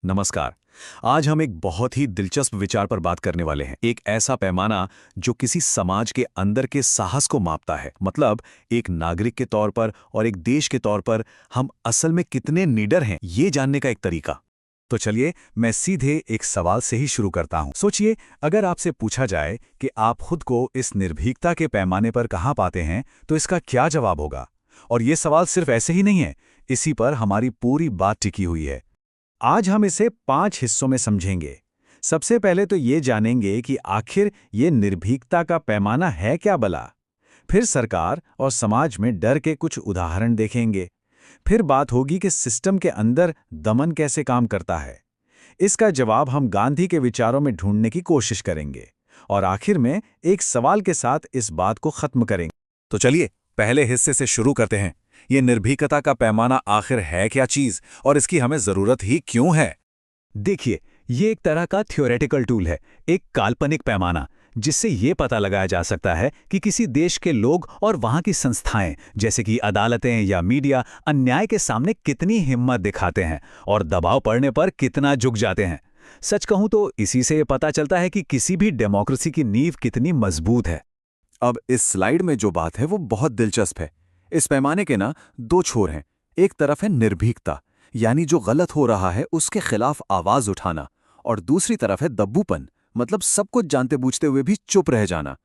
नमस्कार। आज हम एक बहुत ही दिलचस्प विचार पर बात करने वाले हैं। एक ऐसा पैमाना जो किसी समाज के अंदर के साहस को मापता है। मतलब एक नागरिक के तौर पर और एक देश के तौर पर हम असल में कितने निडर हैं, ये जानने का एक तरीका। तो चलिए मैं सीधे एक सवाल से ही शुरू करता हूं। सोचिए, अगर आपसे पूछा जाए कि आप खुद को इस निर्भीकता के पैमाने पर कहां पाते हैं, तो इसका क्या जवाब होगा? और ये सवाल सिर्फ ऐसे ही नहीं है, इसी पर हमारी पूरी बात टिकी हुई है। आज हम इसे 5 हिस्सों में समझेंगे। सबसे पहले तो ये जानेंगे कि आखिर ये निर्भीकता का पैमाना है क्या भला। फिर सरकार और समाज में डर के कुछ उदाहरण देखेंगे। फिर बात होगी कि सिस्टम के अंदर दमन कैसे काम करता है। इसका जवाब हम गांधी के विचारों में ढूंढने की कोशिश करेंगे। और आखिर में एक सवाल के साथ इस बात को खत्म करेंगे। तो चलिए पहले हिस्से से शुरू करते हैं। ये निर्भीकता का पैमाना आखिर है क्या चीज और इसकी हमें जरूरत ही क्यों है? देखिए, ये एक तरह का थ्योरेटिकल टूल है, एक काल्पनिक पैमाना, जिससे ये पता लगाया जा सकता है कि किसी देश के लोग और वहां की संस्थाएं, जैसे कि अदालतें या मीडिया, अन्याय के सामने कितनी हिम्मत दिखाते हैं और दबाव पड़ने पर कितना झुक जाते हैं। सच कहूं तो इसी से ये पता चलता है कि किसी भी डेमोक्रेसी की नींव कितनी मजबूत है। अब इस स्लाइड में जो बात है वो बहुत दिलचस्प है। इस पैमाने के ना दो छोर हैं। एक तरफ है निर्भीकता, यानी जो गलत हो रहा है उसके खिलाफ आवाज उठाना, और दूसरी तरफ है दब्बूपन, मतलब सब कुछ जानते बूझते हुए भी चुप रह जाना।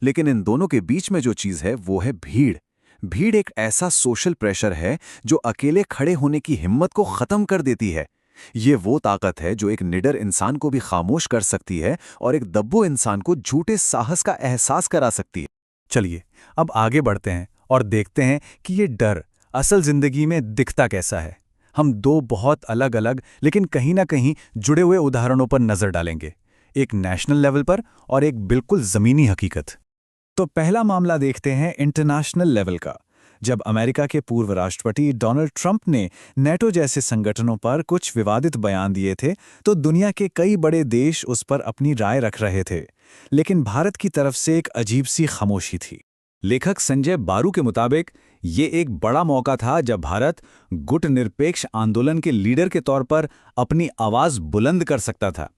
लेकिन इन दोनों के बीच में जो चीज है वो है भीड़। भीड़ एक ऐसा सोशल प्रेशर है जो अकेले खड़े होने की हिम्मत को खत्म कर देती है। ये वो ताकत है जो एक निडर इंसान को भी खामोश कर सकती है और एक दब्बू इंसान को झूठे साहस का एहसास करा सकती है। चलिए अब आगे बढ़ते हैं और देखते हैं कि ये डर असल जिंदगी में दिखता कैसा है। हम दो बहुत अलग अलग लेकिन कहीं ना कहीं जुड़े हुए उदाहरणों पर नजर डालेंगे, एक नेशनल लेवल पर और एक बिल्कुल जमीनी हकीकत। तो पहला मामला देखते हैं इंटरनेशनल लेवल का। जब अमेरिका के पूर्व राष्ट्रपति डोनाल्ड ट्रंप ने नेटो जैसे संगठनों पर कुछ विवादित बयान दिए थे, तो दुनिया के कई बड़े देश उस पर अपनी राय रख रहे थे। लेकिन भारत की तरफ से एक अजीब सी खामोशी थी। लेखक संजय बारू के मुताबिक ये एक बड़ा मौका था जब भारत गुटनिरपेक्ष आंदोलन के लीडर के तौर पर अपनी आवाज बुलंद कर सकता था।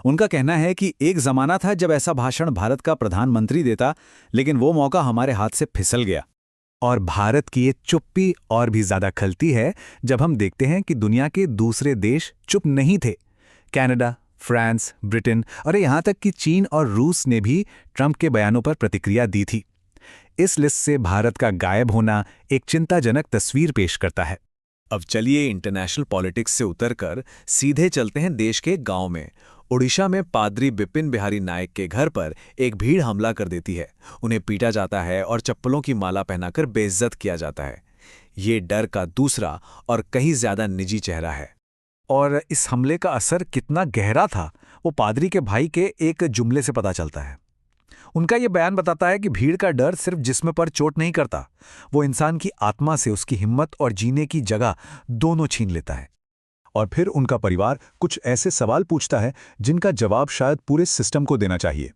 उनका कहना है कि एक जमाना था जब ऐसा भाषण भारत का प्रधानमंत्री देता, लेकिन वो मौका हमारे हाथ से फिसल गया। और भारत की ये चुप्पी और भी ज्यादा खलती है जब हम देखते हैं कि दुनिया के दूसरे देश चुप नहीं थे। कनाडा, फ्रांस, ब्रिटेन और यहाँ तक कि चीन और रूस ने भी ट्रंप के बयानों पर प्रतिक्रिया दी थी। इस लिस्ट से भारत का गायब होना एक चिंताजनक तस्वीर पेश करता है। अब चलिए इंटरनेशनल पॉलिटिक्स से उतरकर सीधे चलते हैं देश के गांव में। ओडिशा में पादरी बिपिन बिहारी नायक के घर पर एक भीड़ हमला कर देती है। उन्हें पीटा जाता है और चप्पलों की माला पहनाकर बेइज्जत किया जाता है। ये डर का दूसरा और कहीं ज्यादा निजी चेहरा है। और इस हमले का असर कितना गहरा था, वो पादरी के भाई के एक जुमले से पता चलता है। उनका ये बयान बताता है कि भीड़ का डर सिर्फ जिस्म पर चोट नहीं करता, वो इंसान की आत्मा से उसकी हिम्मत और जीने की जगह दोनों छीन लेता है। और फिर उनका परिवार कुछ ऐसे सवाल पूछता है जिनका जवाब शायद पूरे सिस्टम को देना चाहिए।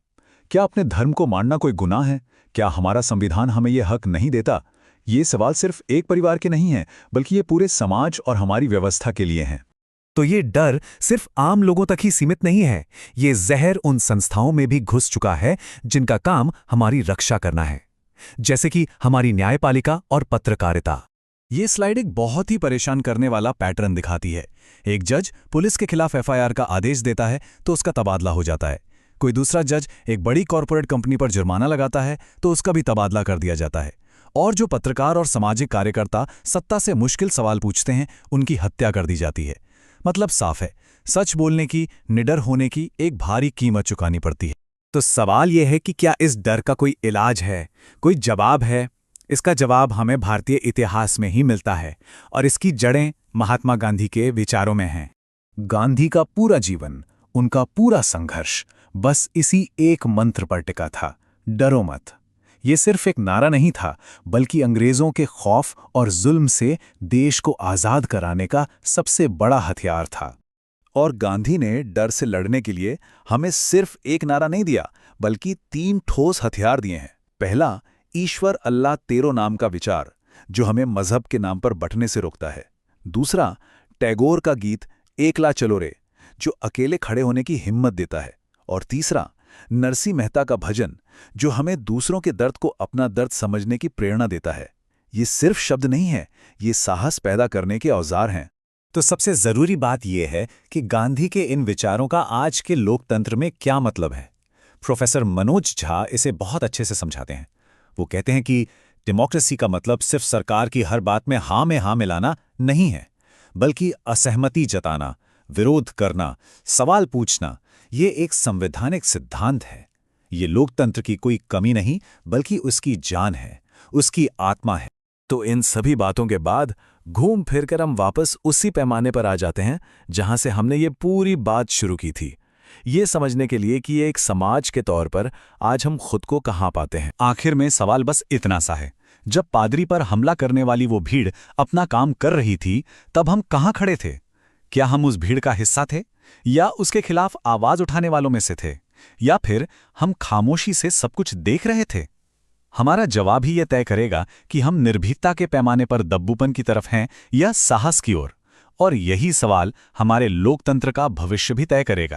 क्या अपने धर्म को मानना कोई गुनाह है? क्या हमारा संविधान हमें यह हक नहीं देता? ये सवाल सिर्फ एक परिवार के नहीं हैं, बल्कि ये पूरे समाज और हमारी व्यवस्था के लिए हैं। तो ये डर सिर्फ आम लोगों तक ही सीमित नहीं है, ये जहर उन संस्थाओं में भी घुस चुका है जिनका काम हमारी रक्षा करना है, जैसे कि हमारी न्यायपालिका और पत्रकारिता। ये स्लाइड एक बहुत ही परेशान करने वाला पैटर्न दिखाती है। एक जज पुलिस के खिलाफ एफआईआर का आदेश देता है तो उसका तबादला हो जाता है। कोई दूसरा जज एक बड़ी कॉरपोरेट कंपनी पर जुर्माना लगाता है तो उसका भी तबादला कर दिया जाता है। और जो पत्रकार और सामाजिक कार्यकर्ता सत्ता से मुश्किल सवाल पूछते हैं, उनकी हत्या कर दी जाती है। मतलब साफ है, सच बोलने की, निडर होने की एक भारी कीमत चुकानी पड़ती है। तो सवाल यह है कि क्या इस डर का कोई इलाज है, कोई जवाब है? इसका जवाब हमें भारतीय इतिहास में ही मिलता है और इसकी जड़ें महात्मा गांधी के विचारों में हैं। गांधी का पूरा जीवन, उनका पूरा संघर्ष बस इसी एक मंत्र पर टिका था, डरो मत। ये सिर्फ एक नारा नहीं था, बल्कि अंग्रेजों के खौफ और जुल्म से देश को आज़ाद कराने का सबसे बड़ा हथियार था। और गांधी ने डर से लड़ने के लिए हमें सिर्फ एक नारा नहीं दिया, बल्कि 3 ठोस हथियार दिए हैं। पहला, ईश्वर अल्लाह तेरो नाम का विचार, जो हमें मजहब के नाम पर बंटने से रोकता है। दूसरा, टैगोर का गीत एकला चलो रे, जो अकेले खड़े होने की हिम्मत देता है। और तीसरा, नरसिंह मेहता का भजन, जो हमें दूसरों के दर्द को अपना दर्द समझने की प्रेरणा देता है। ये सिर्फ शब्द नहीं है, ये साहस पैदा करने के औजार हैं। तो सबसे जरूरी बात यह है कि गांधी के इन विचारों का आज के लोकतंत्र में क्या मतलब है। प्रोफेसर मनोज झा इसे बहुत अच्छे से समझाते हैं। वो कहते हैं कि डेमोक्रेसी का मतलब सिर्फ सरकार की हर बात में हाँ मिलाना नहीं है, बल्कि असहमति जताना, विरोध करना, सवाल पूछना, ये एक संवैधानिक सिद्धांत है। ये लोकतंत्र की कोई कमी नहीं, बल्कि उसकी जान है, उसकी आत्मा है। तो इन सभी बातों के बाद घूम फिर कर हम वापस उसी पैमाने पर आ जाते हैं जहां से हमने ये पूरी बात शुरू की थी, ये समझने के लिए कि एक समाज के तौर पर आज हम खुद को कहाँ पाते हैं। आखिर में सवाल बस इतना सा है, जब पादरी पर हमला करने वाली वो भीड़ अपना काम कर रही थी, तब हम कहाँ खड़े थे? क्या हम उस भीड़ का हिस्सा थे, या उसके खिलाफ आवाज उठाने वालों में से थे, या फिर हम खामोशी से सब कुछ देख रहे थे? हमारा जवाब ही यह तय करेगा कि हम निर्भीकता के पैमाने पर दब्बूपन की तरफ हैं या साहस की ओर। और यही सवाल हमारे लोकतंत्र का भविष्य भी तय करेगा।